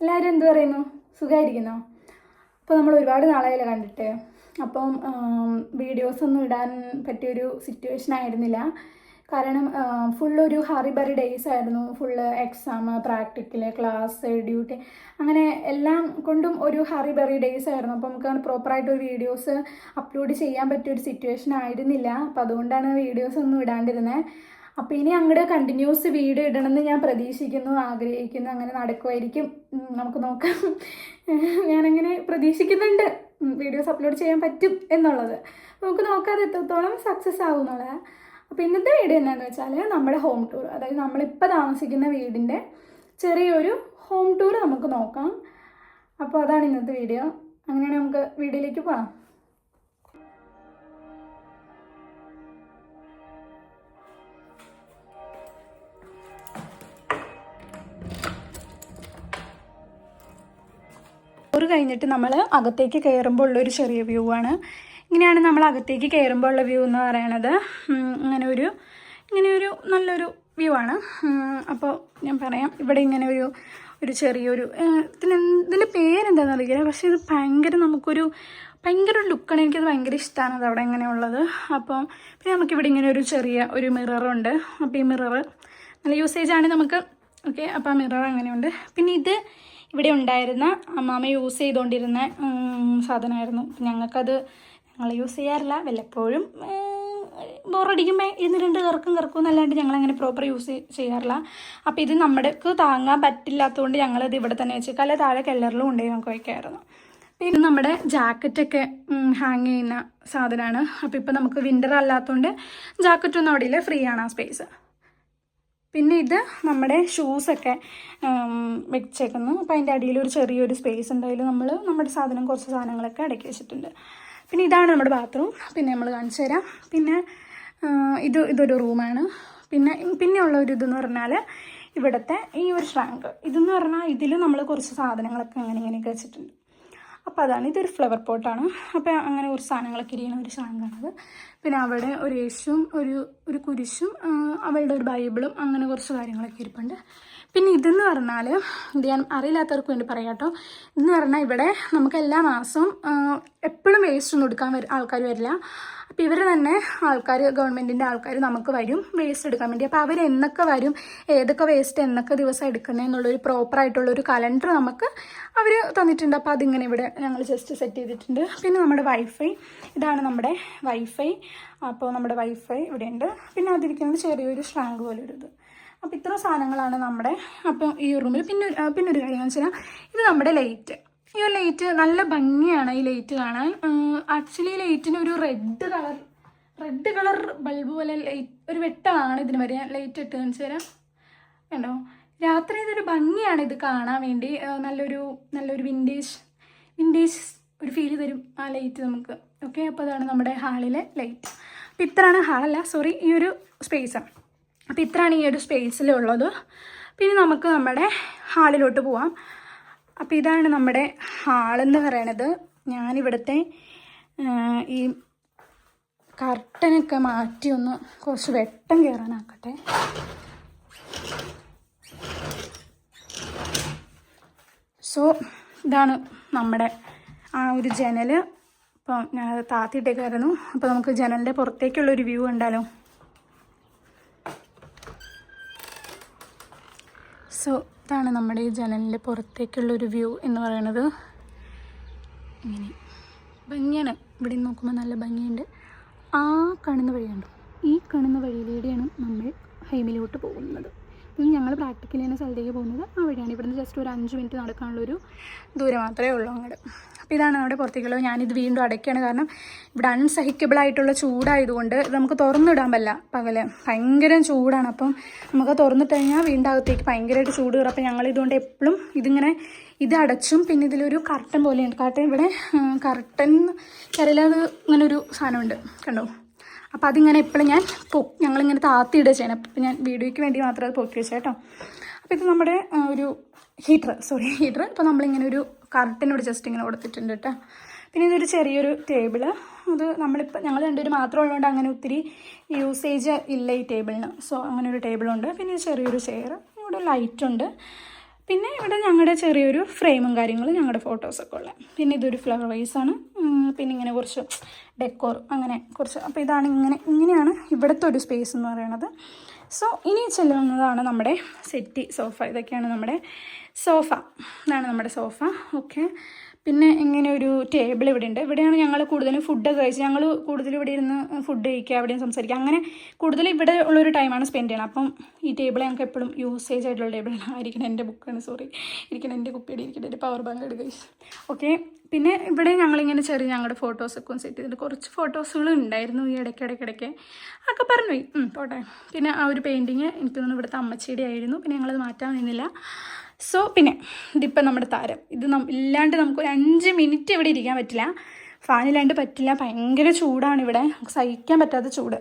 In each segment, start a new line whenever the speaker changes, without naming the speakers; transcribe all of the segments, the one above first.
എല്ലാവരും എന്ത് പറയുന്നു? സുഖമായിരിക്കുന്നോ? അപ്പോൾ നമ്മൾ ഒരുപാട് നാളായല്ലോ കണ്ടിട്ട്. അപ്പം വീഡിയോസൊന്നും ഇടാൻ പറ്റിയൊരു സിറ്റുവേഷൻ ആയിരുന്നില്ല. കാരണം ഫുള്ളൊരു ഹറിബറി ഡേയ്സ് ആയിരുന്നു. Full exam, practical, class, duty, അങ്ങനെ എല്ലാം കൊണ്ടും ഒരു ഹറിബറി ഡേയ്സ് ആയിരുന്നു. അപ്പോൾ നമുക്ക് പ്രോപ്പറായിട്ടൊരു വീഡിയോസ് അപ്ലോഡ് ചെയ്യാൻ പറ്റിയൊരു സിറ്റുവേഷൻ ആയിരുന്നില്ല. അപ്പോൾ അതുകൊണ്ടാണ് വീഡിയോസൊന്നും ഇടാണ്ടിരുന്നത്. അപ്പോൾ ഇനി അങ്ങോട്ട് കണ്ടിന്യൂസ് വീഡിയോ ഇടണമെന്ന് ഞാൻ പ്രതീക്ഷിക്കുന്നു, ആഗ്രഹിക്കുന്നു. അങ്ങനെ നടക്കുമായിരിക്കും, നമുക്ക് നോക്കാം. ഞാനങ്ങനെ പ്രതീക്ഷിക്കുന്നുണ്ട് വീഡിയോസ് അപ്ലോഡ് ചെയ്യാൻ പറ്റും എന്നുള്ളത്. നമുക്ക് നോക്കാതെ എത്രത്തോളം സക്സസ് ആവും എന്നുള്ളത്. അപ്പോൾ ഇന്നത്തെ വീഡിയോ എന്താണെന്ന് വെച്ചാൽ നമ്മുടെ ഹോം ടൂർ, അതായത് നമ്മളിപ്പോൾ താമസിക്കുന്ന വീടിൻ്റെ ചെറിയൊരു ഹോം ടൂർ നമുക്ക് നോക്കാം. അപ്പോൾ അതാണ് ഇന്നത്തെ വീഡിയോ. അങ്ങനെയാണെങ്കിൽ നമുക്ക് വീഡിയോയിലേക്ക് പോകാം. ടൂർ കഴിഞ്ഞിട്ട് നമ്മൾ അകത്തേക്ക് കയറുമ്പോൾ ഉള്ളൊരു ചെറിയ വ്യൂ ആണ്. ഇങ്ങനെയാണ് നമ്മൾ അകത്തേക്ക് കയറുമ്പോൾ ഉള്ള വ്യൂ എന്ന് പറയണത്. ഇങ്ങനെ ഒരു നല്ലൊരു വ്യൂ ആണ്. അപ്പോൾ ഞാൻ പറയാം, ഇവിടെ ഇങ്ങനെ ഒരു ചെറിയൊരു ഇതിൻ്റെ പേരെന്താണെന്ന് അറിയില്ല, പക്ഷേ ഇത് നമുക്കൊരു ഭയങ്കര ലുക്കാണ്. എനിക്കത് ഭയങ്കര ഇഷ്ടമാണ് അത് അവിടെ ഇങ്ങനെയുള്ളത്. അപ്പോൾ പിന്നെ നമുക്കിവിടെ ഇങ്ങനെ ഒരു ചെറിയ ഒരു മിററുണ്ട്. അപ്പോൾ ഈ മിററ് നല്ല യൂസേജാണ് നമുക്ക്. ഓക്കെ, അപ്പോൾ ആ മിറർ അങ്ങനെയുണ്ട്. പിന്നെ ഇത് ഇവിടെ ഉണ്ടായിരുന്ന അമ്മാമ്മ യൂസ് ചെയ്തുകൊണ്ടിരുന്ന സാധനമായിരുന്നു. ഞങ്ങൾ യൂസ് ചെയ്യാറില്ല. വല്ലപ്പോഴും ബോറടിക്കുമ്പോൾ ഇതിന് രണ്ട് കറക്കും എന്നല്ലാണ്ട് ഞങ്ങളങ്ങനെ പ്രോപ്പർ യൂസ് ചെയ്യാറില്ല. അപ്പോൾ ഇത് നമ്മുടെക്ക് താങ്ങാൻ പറ്റില്ലാത്തതുകൊണ്ട് ഞങ്ങളത് ഇവിടെ തന്നെ വെച്ച് കല താഴെ കെല്ലറിലും കൊണ്ടുപോയി നമുക്ക് വയ്ക്കാമായിരുന്നു. പിന്നെ നമ്മുടെ ജാക്കറ്റൊക്കെ ഹാങ് ചെയ്യുന്ന സാധനമാണ്. അപ്പോൾ ഇപ്പോൾ നമുക്ക് വിൻ്റർ അല്ലാത്തതുകൊണ്ട് ജാക്കറ്റൊന്നും അവിടെ ഇല്ല, ഫ്രീ ആണ് ആ സ്പേസ്. പിന്നെ ഇത് നമ്മുടെ ഷൂസൊക്കെ വെച്ചേക്കുന്നു. അപ്പോൾ അതിൻ്റെ അടിയിൽ ഒരു ചെറിയൊരു സ്പേസ് ഉണ്ട്. അതിൽ നമ്മൾ നമ്മുടെ കുറച്ച് സാധനങ്ങളൊക്കെ അടക്കി വെച്ചിട്ടുണ്ട്. പിന്നെ ഇതാണ് നമ്മുടെ ബാത്റൂം. പിന്നെ നമ്മൾ കാണിച്ചു തരാം. പിന്നെ ഇതൊരു റൂമാണ്. പിന്നെയുള്ള ഒരു ഇതെന്ന് പറഞ്ഞാൽ ഇവിടുത്തെ ഈ ഒരു ഷ്രാങ്ക്. ഇതെന്ന് പറഞ്ഞാൽ ഇതിൽ നമ്മൾ കുറച്ച് സാധനങ്ങളൊക്കെ ഇങ്ങനെയൊക്കെ വെച്ചിട്ടുണ്ട്. അപ്പോൾ അതാണ്, ഇതൊരു ഫ്ലവർ പോട്ടാണ്. അപ്പോൾ അങ്ങനെ കുറച്ച് സാധനങ്ങളൊക്കെ ഇരിക്കുന്ന ഒരു ഷ്രാങ്കാണത്. പിന്നെ അവിടെ ഒരു യേശുവും ഒരു കുരിശും അവളുടെ ഒരു ബൈബിളും അങ്ങനെ കുറച്ച് കാര്യങ്ങളൊക്കെ ഇരിപ്പുണ്ട്. പിന്നെ ഇതെന്ന് പറഞ്ഞാൽ, ഇത് ഞാൻ അറിയില്ലാത്തവർക്ക് വേണ്ടി പറയാം കേട്ടോ. ഇതെന്ന് പറഞ്ഞാൽ ഇവിടെ നമുക്ക് എല്ലാ മാസവും എപ്പോഴും വേസ്റ്റ് ഒന്നും എടുക്കാൻ ആൾക്കാർ വരില്ല. അപ്പോൾ ഇവർ തന്നെ ഗവൺമെൻറ്റിൻ്റെ ആൾക്കാർ നമുക്ക് വരും വേസ്റ്റ് എടുക്കാൻ വേണ്ടി. അപ്പോൾ അവർ എന്നൊക്കെ വരും, ഏതൊക്കെ വേസ്റ്റ് എന്നൊക്കെ ദിവസം എടുക്കുന്നതെന്നുള്ളൊരു പ്രോപ്പറായിട്ടുള്ളൊരു കലണ്ടർ നമുക്ക് അവർ തന്നിട്ടുണ്ട്. അപ്പോൾ അതിങ്ങനെ ഇവിടെ ഞങ്ങൾ ജസ്റ്റ് സെറ്റ് ചെയ്തിട്ടുണ്ട്. പിന്നെ നമ്മുടെ വൈഫൈ, ഇതാണ് നമ്മുടെ വൈഫൈ. അപ്പോൾ നമ്മുടെ വൈഫൈ ഇവിടെയുണ്ട്. പിന്നെ അതിരിക്കുന്നത് ചെറിയൊരു ഷ്രാങ്ക് പോലൊരു ഇത്. അപ്പോൾ ഇത്ര സാധനങ്ങളാണ് നമ്മുടെ. അപ്പോൾ ഈ റൂമിൽ പിന്നെ ഒരു കാര്യം എന്ന് വെച്ചാൽ, ഇത് നമ്മുടെ ലൈറ്റ്. ഈ ഒരു ലൈറ്റ് നല്ല ഭംഗിയാണ് ഈ ലൈറ്റ് കാണാൻ. ആക്ച്വലി ഈ ലൈറ്റിന് ഒരു റെഡ് കളർ ബൾബ് പോലെ ഒരു വെട്ടമാണ് ഇതിന് വരെ ലൈറ്റ് ഇട്ട് കാണിച്ചു തരാം. കണ്ടോ, രാത്രി ഇതൊരു ഭംഗിയാണ് ഇത് കാണാൻ വേണ്ടി. നല്ലൊരു വിൻറ്റേജ് ഒരു ഫീൽ തരും ആ ലൈറ്റ് നമുക്ക്. ഓക്കെ, അപ്പോൾ അതാണ് നമ്മുടെ ഹാളിലെ ലൈറ്റ്. അപ്പോൾ ഇത്രയാണ് ഹാളല്ല, സോറി, ഈ ഒരു സ്പേസാണ്. അപ്പോൾ ഇത്രയാണ് ഈ ഒരു സ്പേസിലുള്ളത്. പിന്നെ നമുക്ക് നമ്മുടെ ഹാളിലോട്ട് പോവാം. അപ്പോൾ ഇതാണ് നമ്മുടെ ഹാളെന്ന് പറയണത്. ഞാനിവിടുത്തെ ഈ കർട്ടനൊക്കെ മാറ്റി ഒന്ന് കുറച്ച് വെട്ടം കയറാനാക്കട്ടെ. സോ ഇതാണ് നമ്മുടെ ആ ഒരു ജനൽ. അപ്പം ഞാനത് താത്തിയിട്ടേക്കായിരുന്നു. അപ്പോൾ നമുക്ക് ജനലിൻ്റെ പുറത്തേക്കുള്ളൊരു വ്യൂ ഉണ്ടല്ലോ. സോ ഇതാണ് നമ്മുടെ ഈ ജനലിൻ്റെ പുറത്തേക്കുള്ളൊരു വ്യൂ എന്ന് പറയുന്നത്. ഇങ്ങനെ ഭംഗിയാണ്. ഇവിടെ നോക്കുമ്പോൾ നല്ല ഭംഗിയുണ്ട്. ആ കാണുന്ന വഴിയുണ്ടോ, ഈ കാണുന്ന വഴിയിലൂടെയാണ് നമ്മൾ ഹൈമിലോട്ട് പോകുന്നത്. ഞങ്ങൾ പ്രാക്ടിക്കൽ ചെയ്യുന്ന സ്ഥലത്തേക്ക് പോകുന്നത് ആ വഴിയാണ്. ഇവിടുന്ന് ജസ്റ്റ് ഒരു 5 മിനിറ്റ് നടക്കാനുള്ളൊരു ദൂരം മാത്രമേ ഉള്ളൂ അങ്ങോട്ട്. അപ്പോൾ ഇതാണ് നമ്മുടെ പുറത്തേക്കുള്ളത്. ഞാനിത് വീണ്ടും അടയ്ക്കുകയാണ്, കാരണം ഇവിടെ അൺസഹിക്കബിളായിട്ടുള്ള ചൂടായതുകൊണ്ട് ഇത് നമുക്ക് തുറന്നിടാൻ പറ്റില്ല. പകല് ഭയങ്കര ചൂടാണ്. അപ്പം നമുക്ക് തുറന്നിട്ട് കഴിഞ്ഞാൽ വീണ്ടും അകത്തേക്ക് ഭയങ്കരമായിട്ട് ചൂട് കയറും. അപ്പോൾ ഞങ്ങളിതുകൊണ്ട് എപ്പോഴും ഇത് അടച്ചും. പിന്നെ ഇതിലൊരു കർട്ടൻ പോലെയുണ്ട്. ഇവിടെ കർട്ടൻ കരയിലത് ഇങ്ങനെ ഒരു സാധനമുണ്ട്, കണ്ടോ. അപ്പോൾ അതിങ്ങനെ എപ്പോഴും ഞങ്ങളിങ്ങനെ താത്തിയിടുക ചെയ്യണം. അപ്പോൾ ഞാൻ വീഡിയോയ്ക്ക് വേണ്ടി മാത്രം അത് പൊക്കി വെച്ചാൽ കേട്ടോ. അപ്പോൾ ഇത് നമ്മുടെ ഒരു ഹീറ്റർ. അപ്പോൾ നമ്മളിങ്ങനെ ഒരു കർട്ടനോട് ജസ്റ്റ് ഇങ്ങനെ കൊടുത്തിട്ടുണ്ട് കേട്ടോ. പിന്നെ ഇതൊരു ചെറിയൊരു ടേബിള്. അത് ഞങ്ങൾ രണ്ടുപേരും മാത്രം ഉള്ളതുകൊണ്ട് അങ്ങനെ ഒത്തിരി യൂസേജ് ഇല്ല ഈ ടേബിളിന്. സോ അങ്ങനെ ഒരു ടേബിളുണ്ട്. പിന്നെ ചെറിയൊരു ചെയർ. ഇവിടെ ലൈറ്റുണ്ട്. പിന്നെ ഇവിടെ ഞങ്ങളുടെ ചെറിയൊരു ഫ്രെയിമും കാര്യങ്ങളും ഞങ്ങളുടെ ഫോട്ടോസൊക്കെ ഉള്ളത്. പിന്നെ ഇതൊരു ഫ്ലവർ വൈസാണ്. പിന്നെ ഇങ്ങനെ കുറച്ച് ഡെക്കോർ അങ്ങനെ കുറച്ച്. അപ്പോൾ ഇതാണ് ഇങ്ങനെയാണ് ഇവിടുത്തെ ഒരു സ്പേസ് എന്ന് പറയുന്നത്. സോ ഇനി ചെല്ലുന്നതാണ് നമ്മുടെ സെറ്റി സോഫ. ഇതൊക്കെയാണ് നമ്മുടെ സോഫ. ഇതാണ് നമ്മുടെ സോഫ. ഓക്കെ. പിന്നെ ഇങ്ങനെ ഒരു ടേബിൾ ഇവിടെ ഉണ്ട്. ഇവിടെയാണ് ഞങ്ങൾ കൂടുതലും ഫുഡൊക്കെ കഴിച്ച് ഞങ്ങൾ കൂടുതലും ഇവിടെ ഇരുന്ന് ഫുഡ് കഴിക്കുക, അവിടെയും സംസാരിക്കുക, അങ്ങനെ കൂടുതൽ ഇവിടെ ഉള്ളൊരു ടൈമാണ് സ്പെൻഡ് ചെയ്യണം. അപ്പം ഈ ടേബിൾ ഞങ്ങൾക്ക് എപ്പോഴും യൂസേജ് ആയിട്ടുള്ള ടേബിളാണ്. ഇരിക്കണം എൻ്റെ ബുക്കാണ്, സോറി, ഇരിക്കണം എൻ്റെ കുപ്പിയുടെ, ഇരിക്കണം എൻ്റെ പവർ ബാങ്ക് എടുക്കുക. ഓക്കെ. പിന്നെ ഇവിടെ ഞങ്ങളിങ്ങനെ ചെറിയ ഞങ്ങളുടെ ഫോട്ടോസൊക്കെ സെറ്റ് ചെയ്തിട്ട് കുറച്ച് ഫോട്ടോസുകൾ ഉണ്ടായിരുന്നു ഈ ഇടയ്ക്കിടയ്ക്ക് അതൊക്കെ പറഞ്ഞു പോയി. പോട്ടെ. പിന്നെ ആ ഒരു പെയിൻറ്റിങ് എനിക്ക് തോന്നുന്നു ഇവിടുത്തെ അമ്മച്ചിയുടെ ആയിരുന്നു. പിന്നെ ഞങ്ങളത് മാറ്റാൻ നിന്നില്ല. സോ പിന്നെ ഇതിപ്പം നമ്മുടെ താരം. ഇത് ഇല്ലാണ്ട് നമുക്കൊരു 5 മിനിറ്റ് ഇവിടെ ഇരിക്കാൻ പറ്റില്ല. ഫാനില്ലാണ്ട് പറ്റില്ല. ഭയങ്കര ചൂടാണ് ഇവിടെ, നമുക്ക് സഹിക്കാൻ പറ്റാത്ത ചൂട്.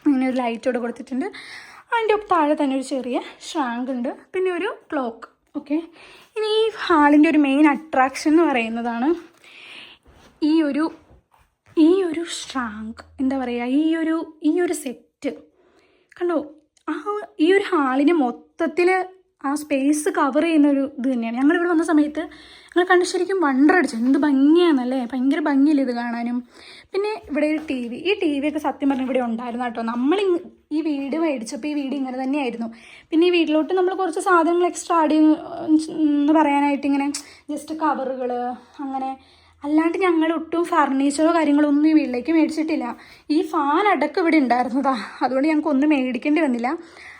ഇങ്ങനെ ഒരു ലൈറ്റ് ഇവിടെ കൊടുത്തിട്ടുണ്ട്. അതിൻ്റെ താഴെ തന്നെ ഒരു ചെറിയ ഷ്രാങ്ക് ഉണ്ട്. പിന്നെ ഒരു ക്ലോക്ക്. ഓക്കെ. ഇനി ഈ ഹാളിൻ്റെ ഒരു മെയിൻ അട്രാക്ഷൻ എന്ന് പറയുന്നതാണ് ഈ ഒരു ഷ്രാങ്ക്. എന്താ പറയുക, ഈ ഒരു സെറ്റ് കണ്ടോ. ഈ ഒരു ഹാളിനെ മൊത്തത്തിൽ ആ സ്പേസ് കവർ ചെയ്യുന്നൊരു ഇത് തന്നെയാണ്. ഞങ്ങളിവിടെ വന്ന സമയത്ത് ഞങ്ങൾ കണ്ട് ശരിക്കും വണ്ടർ അടിച്ചു. എന്ത് ഭംഗിയാണല്ലേ, ഭയങ്കര ഭംഗിയില്ല ഇത് കാണാനും. പിന്നെ ഇവിടെ ഒരു ടി വി. ഈ ടി വി ഒക്കെ സത്യം പറഞ്ഞാൽ ഇവിടെ ഉണ്ടായിരുന്നു കേട്ടോ. നമ്മൾ ഈ വീട് മേടിച്ചപ്പോൾ ഈ വീട് ഇങ്ങനെ തന്നെയായിരുന്നു. പിന്നെ ഈ വീട്ടിലോട്ട് നമ്മൾ കുറച്ച് സാധനങ്ങൾ എക്സ്ട്രാ ആഡ് എന്ന് പറയാനായിട്ട് ഇങ്ങനെ ജസ്റ്റ് കവറുകൾ അങ്ങനെ, അല്ലാണ്ട് ഞങ്ങൾ ഒട്ടും ഫർണിച്ചറോ കാര്യങ്ങളോ ഒന്നും ഈ വീട്ടിലേക്ക് മേടിച്ചിട്ടില്ല. ഈ ഫാൻ അടക്കം ഇവിടെ ഉണ്ടായിരുന്നതാ, അതുകൊണ്ട് ഞങ്ങൾക്ക് ഒന്നും മേടിക്കേണ്ടി വന്നില്ല.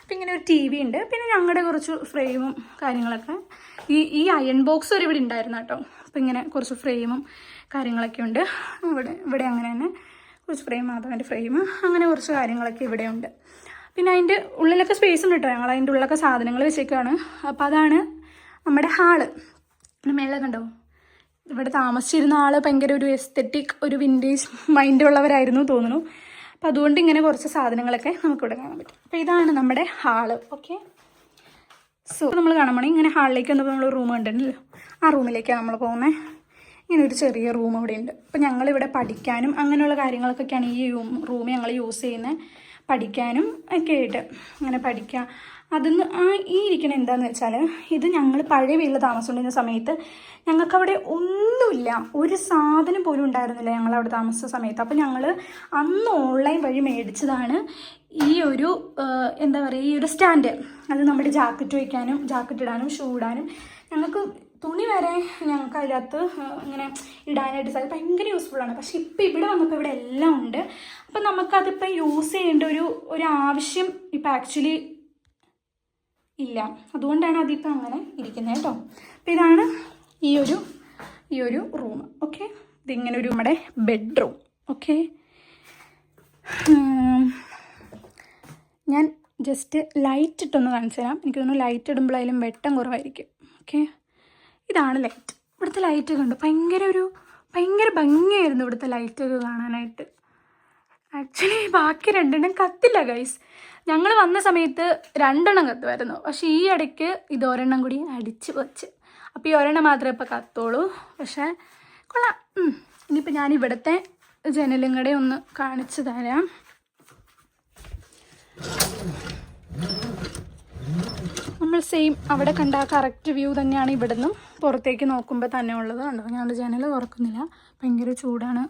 അപ്പം ഇങ്ങനെ ഒരു ടി വി ഉണ്ട്. പിന്നെ ഞങ്ങളുടെ കുറച്ച് ഫ്രെയിമും കാര്യങ്ങളൊക്കെ, ഈ അയൺ ബോക്സ് വരെ ഇവിടെ ഉണ്ടായിരുന്നു കേട്ടോ. അപ്പം ഇങ്ങനെ കുറച്ച് ഫ്രെയിമും കാര്യങ്ങളൊക്കെ ഉണ്ട് ഇവിടെ അങ്ങനെ തന്നെ കുറച്ച് ഫ്രെയിം, മാധവൻ്റെ ഫ്രെയിം, അങ്ങനെ കുറച്ച് കാര്യങ്ങളൊക്കെ ഇവിടെ ഉണ്ട്. പിന്നെ അതിൻ്റെ ഉള്ളിലൊക്കെ സ്പേസ് ഉണ്ട് കേട്ടോ. ഞങ്ങൾ അതിൻ്റെ ഉള്ളിലൊക്കെ സാധനങ്ങൾ വെച്ചേക്കാണ്. അപ്പോൾ അതാണ് നമ്മുടെ ഹാള്. മേലെ കണ്ടോ, ഇവിടെ താമസിച്ചിരുന്ന ആൾ ഭയങ്കര ഒരു എസ്തെറ്റിക്, ഒരു വിൻറ്റേജ് മൈൻഡ് ഉള്ളവരായിരുന്നു തോന്നുന്നു. അപ്പോൾ അതുകൊണ്ട് ഇങ്ങനെ കുറച്ച് സാധനങ്ങളൊക്കെ നമുക്കിവിടെ കാണാൻ പറ്റും. അപ്പോൾ ഇതാണ് നമ്മുടെ ഹാള്. ഓക്കെ. സോ നമ്മൾ കാണാൻ പോകണം ഇങ്ങനെ ഹാളിലേക്ക് വന്നപ്പോൾ നമ്മൾ റൂം കണ്ടിട്ടുണ്ടല്ലോ, ആ റൂമിലേക്കാണ് നമ്മൾ പോകുന്നത്. ഇങ്ങനെ ഒരു ചെറിയ റൂം ഇവിടെ ഉണ്ട്. അപ്പോൾ ഞങ്ങളിവിടെ പഠിക്കാനും അങ്ങനെയുള്ള കാര്യങ്ങൾക്കൊക്കെയാണ് ഈ റൂം ഞങ്ങൾ യൂസ് ചെയ്യുന്നത്. പഠിക്കാനും ഒക്കെ ആയിട്ട് അങ്ങനെ പഠിക്കുക. അതിന്ന് ഈ ഇരിക്കണ എന്താണെന്ന് വെച്ചാൽ, ഇത് ഞങ്ങൾ പഴയ വീട്ടിൽ താമസിച്ചുകൊണ്ടിരുന്ന സമയത്ത് ഞങ്ങൾക്കവിടെ ഒന്നുമില്ല, ഒരു സാധനം പോലും ഉണ്ടായിരുന്നില്ല ഞങ്ങളവിടെ താമസിച്ച സമയത്ത്. അപ്പോൾ ഞങ്ങൾ അന്ന് ഓൺലൈൻ വഴി മേടിച്ചതാണ് ഈ ഒരു എന്താ പറയുക, ഈ ഒരു സ്റ്റാൻഡ്. അത് നമ്മുടെ ജാക്കറ്റ് വയ്ക്കാനും ജാക്കറ്റ് ഇടാനും ഷൂ ഇടാനും, ഞങ്ങൾക്ക് തുണി വരെ ഞങ്ങൾക്ക് അതിനകത്ത് ഇങ്ങനെ ഇടാനായിട്ട് സാധിക്കും. ഭയങ്കര യൂസ്ഫുള്ളാണ്. പക്ഷെ ഇപ്പം ഇവിടെ വന്നപ്പോൾ ഇവിടെ എല്ലാം ഉണ്ട്. അപ്പം നമുക്കതിപ്പോൾ യൂസ് ചെയ്യേണ്ട ഒരു ആവശ്യം ഇപ്പം ആക്ച്വലി ഇല്ല. അതുകൊണ്ടാണ് അതിപ്പോൾ അങ്ങനെ ഇരിക്കുന്നത് കേട്ടോ. അപ്പം ഇതാണ് ഈ ഒരു റൂം. ഓക്കെ. ഇതിങ്ങനെ ഒരു നമ്മുടെ ബെഡ്റൂം. ഓക്കെ. ഞാൻ ജസ്റ്റ് ലൈറ്റ് ഇട്ടൊന്ന് കാണിച്ചു തരാം. എനിക്ക് തോന്നുന്നു ലൈറ്റ് ഇടുമ്പോഴായാലും വെട്ടം കുറവായിരിക്കും. ഓക്കെ. ഇതാണ് ലൈറ്റ്. ഇവിടുത്തെ ലൈറ്റ് കണ്ടു, ഭയങ്കര ഭംഗിയായിരുന്നു ഇവിടുത്തെ ലൈറ്റൊക്കെ കാണാനായിട്ട്. ആക്ച്വലി ബാക്കി 2 കത്തില്ല ഗൈസ്. ഞങ്ങൾ വന്ന സമയത്ത് 2 കത്തുമായിരുന്നു. പക്ഷേ ഈ ഇടയ്ക്ക് ഇത് 1 കൂടി അടിച്ച് വെച്ച്. അപ്പോൾ ഈ 1 മാത്രമേ ഇപ്പോൾ കത്തുള്ളൂ. പക്ഷേ കൊള്ളാം. ഇനിയിപ്പോൾ ഞാൻ ഇവിടുത്തെ ജനലും കൂടെ ഒന്ന് കാണിച്ചു തരാം. നമ്മൾ സെയിം അവിടെ കണ്ട കറക്റ്റ് വ്യൂ തന്നെയാണ് ഇവിടെ നിന്നും പുറത്തേക്ക് നോക്കുമ്പോൾ തന്നെ ഉള്ളത്. കണ്ടോ, ഞാൻ ജനൽ തുറക്കുന്നില്ല, ഭയങ്കര ചൂടാണ്.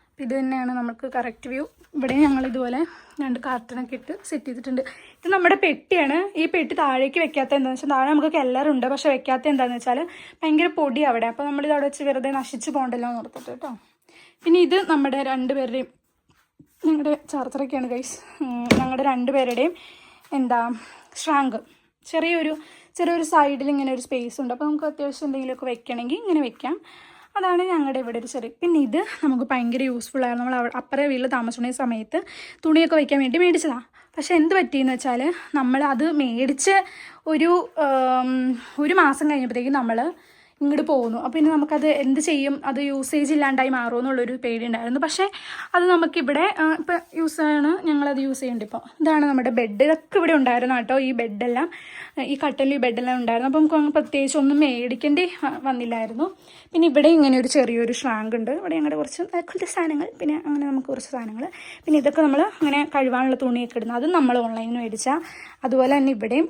അപ്പോൾ ഇത് തന്നെയാണ് നമുക്ക് കറക്റ്റ് വ്യൂ. ഇവിടെ ഞങ്ങൾ ഇതുപോലെ 2 കാർട്ടനൊക്കെ ഇട്ട് സെറ്റ് ചെയ്തിട്ടുണ്ട്. ഇത് നമ്മുടെ പെട്ടിയാണ്. ഈ പെട്ടി താഴേക്ക് വെക്കാത്ത എന്താണെന്ന് വെച്ചാൽ, താഴെ നമുക്ക് കെല്ലറുണ്ട്, പക്ഷെ വെക്കാത്ത എന്താണെന്ന് വെച്ചാൽ ഭയങ്കര പൊടി അവിടെ. അപ്പോൾ നമ്മളിത് അവിടെ വെച്ച് വെറുതെ നശിച്ച് പോകണ്ടല്ലോ എന്ന് ഓർത്തിട്ട് കേട്ടോ. പിന്നെ ഇത് നമ്മുടെ 2 പേരുടെയും, ഞങ്ങളുടെ ചാർജറൊക്കെയാണ് ഗൈസ്, ഞങ്ങളുടെ 2 പേരുടെയും ഷ്രാങ്ക്. ചെറിയൊരു സൈഡിൽ ഇങ്ങനെ ഒരു സ്പേസ് ഉണ്ട്. അപ്പോൾ നമുക്ക് അത്യാവശ്യം എന്തെങ്കിലുമൊക്കെ വെക്കണമെങ്കിൽ ഇങ്ങനെ വെക്കാം. അതാണ് ഞങ്ങളുടെ ഇവിടെ ഒരു ചെറിയ. പിന്നെ ഇത് നമുക്ക് ഭയങ്കര യൂസ്ഫുൾ ആയിരുന്നു. നമ്മൾ അപ്പുറേ വീട്ടിൽ താമസിക്കുന്ന സമയത്ത് തുണിയൊക്കെ വയ്ക്കാൻ വേണ്ടി മേടിച്ചതാണ്. പക്ഷേ എന്ത് പറ്റിയെന്ന് വെച്ചാൽ, നമ്മൾ അത് മേടിച്ച് ഒരു മാസം കഴിഞ്ഞപ്പോഴത്തേക്കും നമ്മൾ ഇങ്ങോട്ട് പോകുന്നു. അപ്പോൾ ഇനി നമുക്കത് എന്ത് ചെയ്യും, അത് യൂസേജ് ഇല്ലാണ്ടായി മാറുമോ എന്നുള്ളൊരു പേടി ഉണ്ടായിരുന്നു. പക്ഷേ അത് നമുക്കിവിടെ ഇപ്പോൾ ഞങ്ങളത് യൂസ് ചെയ്യുന്നുണ്ട്. ഇപ്പോൾ ഇതാണ് നമ്മുടെ ബെഡ്. ഇതൊക്കെ ഇവിടെ ഉണ്ടായിരുന്നു കേട്ടോ. ഈ ബെഡെല്ലാം, ഈ കട്ടലിൽ ഈ ബെഡെല്ലാം ഉണ്ടായിരുന്നു. അപ്പം നമുക്ക് പ്രത്യേകിച്ച് ഒന്നും മേടിക്കേണ്ടി വന്നില്ലായിരുന്നു. പിന്നെ ഇവിടെ ഇങ്ങനെ ഒരു ചെറിയൊരു ഷ്രാങ്ക് ഉണ്ട്. ഇവിടെ ഞങ്ങളുടെ കുറച്ച് സാധനങ്ങൾ, പിന്നെ അങ്ങനെ നമുക്ക് കുറച്ച് സാധനങ്ങൾ, പിന്നെ ഇതൊക്കെ നമ്മൾ അങ്ങനെ കഴുകാനുള്ള തുണിയൊക്കെ ഇടുന്നത് അത് നമ്മൾ ഓൺലൈനിൽ മേടിച്ചാൽ. അതുപോലെ തന്നെ ഇവിടെയും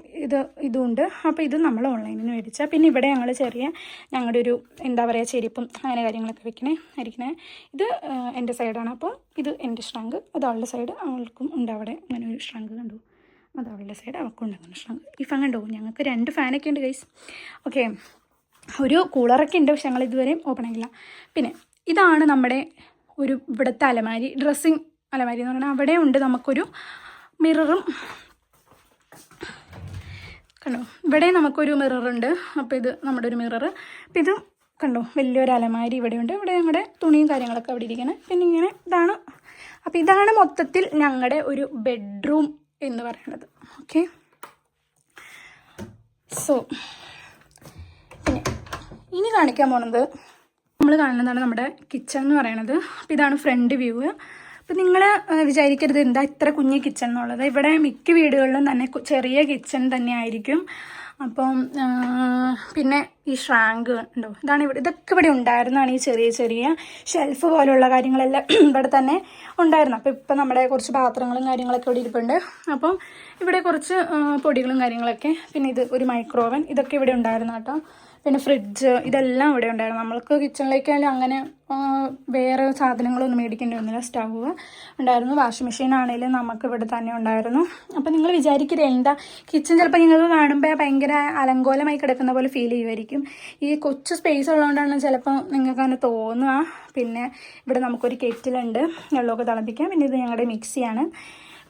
ഇതുണ്ട്. അപ്പോൾ ഇത് നമ്മൾ ഓൺലൈനിൽ മേടിച്ചാൽ. പിന്നെ ഇവിടെ ഞങ്ങൾ ഞങ്ങളുടെ ഒരു എന്താ പറയുക ചെരുപ്പും അങ്ങനെ കാര്യങ്ങളൊക്കെ ഇരിക്കണേ. ഇത് എൻ്റെ സൈഡാണ്. അപ്പോൾ ഇത് എൻ്റെ ഷ്രാങ്ക്, അത് അവളുടെ സൈഡ്. അവൾക്കും ഉണ്ട് അവിടെ അങ്ങനെ ഒരു ഷ്രാങ്ക്, കണ്ടു. അത് അവളുടെ സൈഡ്, അവൾക്കും ഉണ്ട് അങ്ങനെ ഷ്രാങ്ക്. ഈ ഫാൻ കണ്ടോ, ഞങ്ങൾക്ക് 2 ഫാനൊക്കെ ഉണ്ട് ഗൈസ്. ഓക്കെ, ഒരു കൂളറൊക്കെ ഉണ്ട്, പക്ഷെ ഞങ്ങൾ ഇതുവരെയും ഓപ്പൺ ആക്കില്ല. പിന്നെ ഇതാണ് നമ്മുടെ ഒരു ഇവിടുത്തെ അലമാരി, ഡ്രസ്സിങ് അലമാരി എന്ന് പറഞ്ഞാൽ. അവിടെ ഉണ്ട് നമുക്കൊരു മിററും, കണ്ടോ, ഇവിടെ നമുക്കൊരു മിററുണ്ട്. അപ്പോൾ ഇത് നമ്മുടെ ഒരു മിറർ. അപ്പോൾ ഇത് കണ്ടോ, വലിയൊരു അലമാരി ഇവിടെയുണ്ട്. ഇവിടെ ഞങ്ങളുടെ തുണിയും കാര്യങ്ങളൊക്കെ അവിടെ ഇരിക്കണം. പിന്നെ ഇങ്ങനെ ഇതാണ്. അപ്പോൾ ഇതാണ് മൊത്തത്തിൽ ഞങ്ങളുടെ ഒരു ബെഡ്റൂം എന്ന് പറയുന്നത്. ഓക്കെ, സോ പിന്നെ ഇനി കാണിക്കാൻ പോകുന്നത്, നമ്മൾ കാണുന്നതാണ് നമ്മുടെ കിച്ചൺ എന്ന് പറയുന്നത്. അപ്പോൾ ഇതാണ് ഫ്രണ്ട് വ്യൂ. അപ്പം നിങ്ങൾ വിചാരിക്കരുത് എന്താ ഇത്ര കുഞ്ഞ് കിച്ചൺ എന്നുള്ളത്. ഇവിടെ മിക്ക വീടുകളിലും തന്നെ ചെറിയ കിച്ചൺ തന്നെ ആയിരിക്കും. അപ്പം പിന്നെ ഈ ഷ്രാങ്ക് ഉണ്ടോ, ഇതൊക്കെ ഇവിടെ ഉണ്ടായിരുന്നതാണ്. ഈ ചെറിയ ഷെൽഫ് പോലുള്ള കാര്യങ്ങളെല്ലാം ഇവിടെ തന്നെ ഉണ്ടായിരുന്നു. അപ്പോൾ ഇപ്പം നമ്മുടെ കുറച്ച് പാത്രങ്ങളും കാര്യങ്ങളൊക്കെ ഇവിടെ ഇരിപ്പുണ്ട്. അപ്പം ഇവിടെ കുറച്ച് പൊടികളും കാര്യങ്ങളൊക്കെ, പിന്നെ ഇത് ഒരു മൈക്രോവൻ, ഇതൊക്കെ ഇവിടെ ഉണ്ടായിരുന്നു കേട്ടോ. പിന്നെ ഫ്രിഡ്ജ്, ഇതെല്ലാം ഇവിടെ ഉണ്ടായിരുന്നു. നമ്മൾക്ക് കിച്ചണിലേക്കായാലും അങ്ങനെ വേറെ സാധനങ്ങളൊന്നും മേടിക്കേണ്ടി വന്നില്ല. സ്റ്റൗവ് ഉണ്ടായിരുന്നു, വാഷിംഗ് മെഷീൻ ആണെങ്കിലും നമുക്ക് ഇവിടെ തന്നെ ഉണ്ടായിരുന്നു. അപ്പോൾ നിങ്ങൾ വിചാരിക്കരുത് എന്താ കിച്ചൺ ചിലപ്പോൾ നിങ്ങൾക്ക് കാണുമ്പോൾ ഭയങ്കര അലങ്കോലമായി കിടക്കുന്ന പോലെ ഫീൽ ചെയ്യുമായിരിക്കും. ഈ കൊച്ചു സ്പേസ് ഉള്ളതുകൊണ്ടാണ് ചിലപ്പോൾ നിങ്ങൾക്ക് അങ്ങനെ തോന്നുക. പിന്നെ ഇവിടെ നമുക്കൊരു കെറ്റിലുണ്ട് വെള്ളമൊക്കെ തിളപ്പിക്കാം. പിന്നെ ഇത് ഞങ്ങളുടെ മിക്സിയാണ്.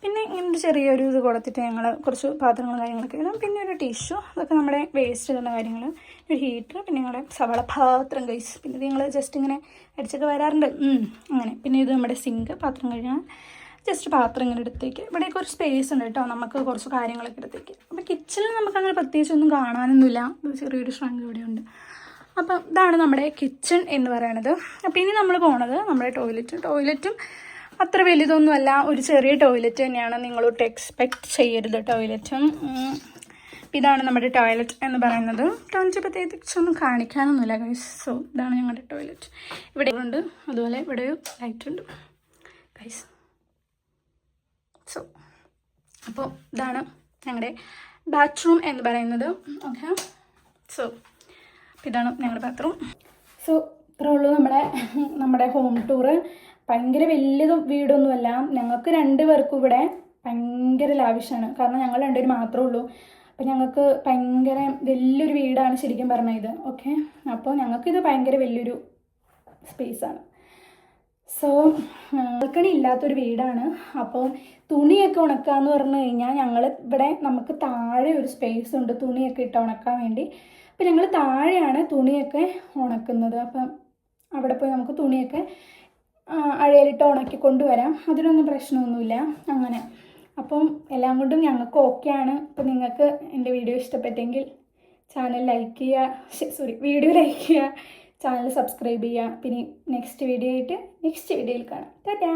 പിന്നെ ഇങ്ങനത്തെ ചെറിയൊരു ഇത് കൊടുത്തിട്ട് ഞങ്ങൾ കുറച്ച് പാത്രങ്ങളും കാര്യങ്ങളൊക്കെ ഇടാം. പിന്നെ ഒരു ടിഷ്യൂ, അതൊക്കെ നമ്മുടെ വേസ്റ്റ് ഇടുന്ന കാര്യങ്ങൾ, ഒരു ഹീറ്റർ, പിന്നെ ഞങ്ങളുടെ സവാള പാത്രം ഗൈസ്. പിന്നെ ഇത് ഞങ്ങൾ ജസ്റ്റ് ഇങ്ങനെ അടിച്ചൊക്കെ വരാറുണ്ട് അങ്ങനെ. പിന്നെ ഇത് നമ്മുടെ സിങ്ക്, പാത്രം കഴുകാൻ ജസ്റ്റ് പാത്രം ഇങ്ങനെ എടുത്തേക്ക്. ഇവിടെയൊക്കെ ഒരു സ്പേസ് ഉണ്ട് കേട്ടോ, നമുക്ക് കുറച്ച് കാര്യങ്ങളൊക്കെ എടുത്തേക്ക്. അപ്പോൾ കിച്ചണിൽ നമുക്കങ്ങനെ പ്രത്യേകിച്ചൊന്നും കാണാനൊന്നുമില്ല. ചെറിയൊരു ഷ്രാങ്ക് ഇവിടെ ഉണ്ട്. അപ്പം ഇതാണ് നമ്മുടെ കിച്ചൺ എന്ന് പറയുന്നത്. അപ്പോൾ ഇനി നമ്മൾ പോണത് നമ്മുടെ ടോയ്ലറ്റും അത്ര വലുതൊന്നുമല്ല, ഒരു ചെറിയ ടോയ്ലറ്റ് തന്നെയാണ്. നിങ്ങളൊട്ട് എക്സ്പെക്റ്റ് ചെയ്യരുത് ടോയ്ലറ്റും. ഇതാണ് നമ്മുടെ ടോയ്ലറ്റ് എന്ന് പറയുന്നത്. ടോയ്ലറ്റ് പ്രത്യേകിച്ചൊന്നും കാണിക്കാനൊന്നുമില്ല ഗൈസ്. സോ ഇതാണ് ഞങ്ങളുടെ ടോയ്ലറ്റ്. ഇവിടെ ഉണ്ട്, അതുപോലെ ഇവിടെ ലൈറ്റ് ഉണ്ട് ഗൈസ്. സോ അപ്പോൾ ഇതാണ് ഞങ്ങളുടെ ബാത്റൂം എന്ന് പറയുന്നത്. ഓക്കെ, സോ ഇതാണ് ഞങ്ങളുടെ ബാത്റൂം. സോ ഇത്രേ ഉള്ളൂ നമ്മുടെ ഹോം ടൂറ്. ഭയങ്കര വലിയ വീടൊന്നുമല്ല. ഞങ്ങൾക്ക് 2 പേർക്കും ഇവിടെ ഭയങ്കര ലാവിഷാണ്. കാരണം ഞങ്ങൾ 2 പേര് മാത്രമേ ഉള്ളൂ. അപ്പം ഞങ്ങൾക്ക് ഭയങ്കര വലിയൊരു വീടാണ് ശരിക്കും പറഞ്ഞാൽ ഇത്. ഓക്കെ, അപ്പോൾ ഞങ്ങൾക്കിത് ഭയങ്കര വലിയൊരു സ്പേസാണ്. സോ ബാൽക്കണി ഇല്ലാത്തൊരു വീടാണ്. അപ്പോൾ തുണിയൊക്കെ ഉണക്കാന്ന് പറഞ്ഞു കഴിഞ്ഞാൽ ഇവിടെ നമുക്ക് താഴെ ഒരു സ്പേസ് ഉണ്ട് തുണിയൊക്കെ ഇട്ട് ഉണക്കാൻ വേണ്ടി. അപ്പം ഞങ്ങൾ താഴെയാണ് തുണിയൊക്കെ ഉണക്കുന്നത്. അപ്പം അവിടെ പോയി നമുക്ക് തുണിയൊക്കെ അഴയിലിട്ട് ഉണക്കി കൊണ്ടുവരാം. അതിനൊന്നും പ്രശ്നമൊന്നുമില്ല അങ്ങനെ. അപ്പം എല്ലാം കൊണ്ടും ഞങ്ങൾക്ക് ഓക്കെയാണ്. അപ്പം നിങ്ങൾക്ക് എൻ്റെ വീഡിയോ ഇഷ്ടപ്പെട്ടെങ്കിൽ ചാനൽ ലൈക്ക് ചെയ്യുക, വീഡിയോ ലൈക്ക് ചെയ്യുക, ചാനൽ സബ്സ്ക്രൈബ് ചെയ്യുക. പിന്നെ നെക്സ്റ്റ് വീഡിയോയിൽ കാണാം. ടാറ്റാ.